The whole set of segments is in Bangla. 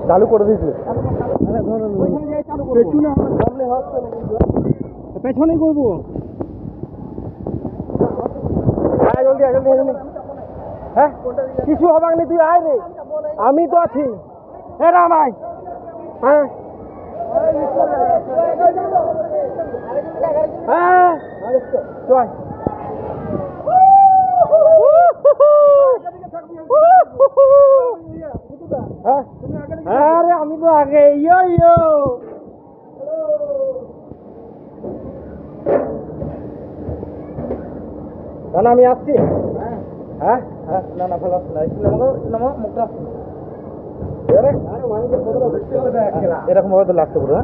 চালু করে দিয়েছিল। পেছনে করবো। হ্যাঁ জলদি আয়, জলদি আয়, জলদি। হ্যাঁ কিছু হবার নেই, তুই আয় রে, আমি তো আছি। হ্যাঁ রাম আয়। হ্যাঁ হ্যাঁ চল। হ্যাঁ রে আমি তো আগে। ইয়ো ইয়ো না আমি আসছি। হ্যাঁ হ্যাঁ না না ভালো আসছে না, একটু নামো মুখটা। এরকম ভাবে তো লাগছে পুরো।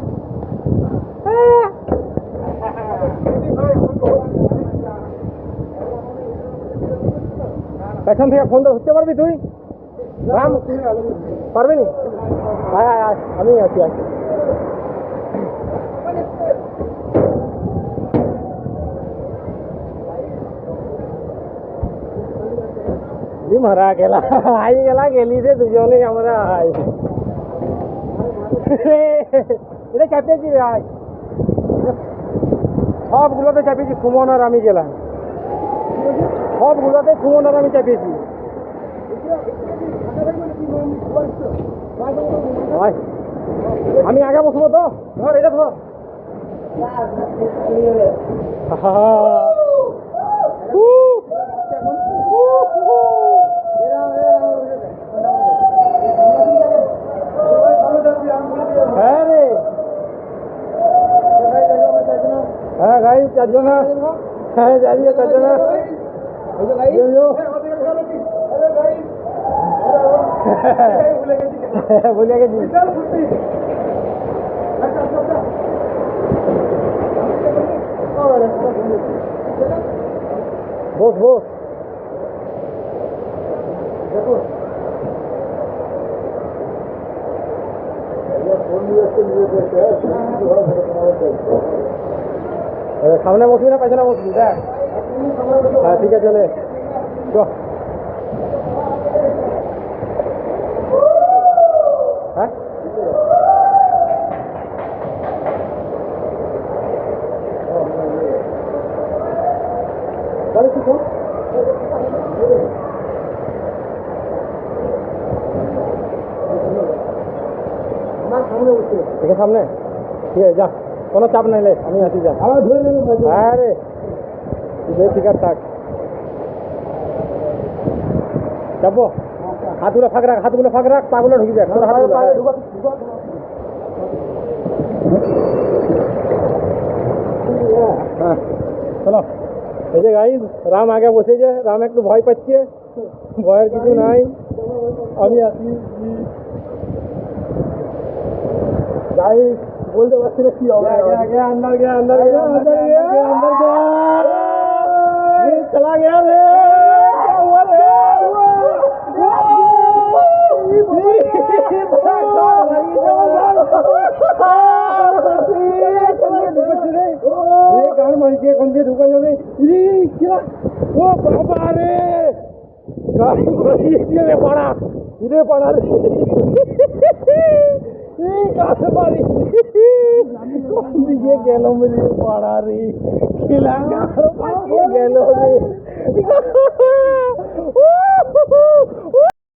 পেছন থেকে ফোনটা ধরতে পারবি তুই? রাম পারবি নি? আয় আয় আয়, আমি আছি। আয় মারা গেলা, আই গেলা, গেলি রে দুজনে আমরা। আই এটা চাপিয়েছি রে, আয় সবগুলোতে চাপিয়েছি। সুমন আর আমি গেলাম, সবগুলোতে সুমন আর আমি চাপিয়েছি। আমি আগে বসবো তো, ধর এটা ধর। হ্যাঁ রে, হ্যাঁ গাই চারজন। হ্যাঁ যাইয়ে চারজন ভুলে গেছি। বস বস। সামনে বসবি না পেছনে বসবি? দেখ হ্যাঁ ঠিক আছে চলে চ। হ্যাঁ ঠিক আছে সামনে, ঠিক আছে যা, কোনো চাপ নাই, লে আমি আছি, যা। আমার ধরে নেবে। হ্যাঁ রে ঠিক আছে থাক, যাবো। হাতগুলো ফাঁক রাখ, হাতগুলো ফাঁক রাখ, পাগুলো ঢুকি দেখ। হ্যাঁ চলো। এই যে গাইস রাম আগে বসেছে, রাম একটু ভয় পাচ্ছে, ভয়ের কিছু নাই, আমি আছি। গাইস বলতে পারছি না কি হবে। अंदर गया अंदर गया अंदर गया अंदर गया, ये चला गया रे। क्या हुआ रे? ये गान मार के कौन सी दुकान में? ये क्या? ओ बाबा रे, गाड़ी में पड़ा, इधर पड़ा रे। ये गैलो मुझे पड़ा रे, खिला गैलो रे।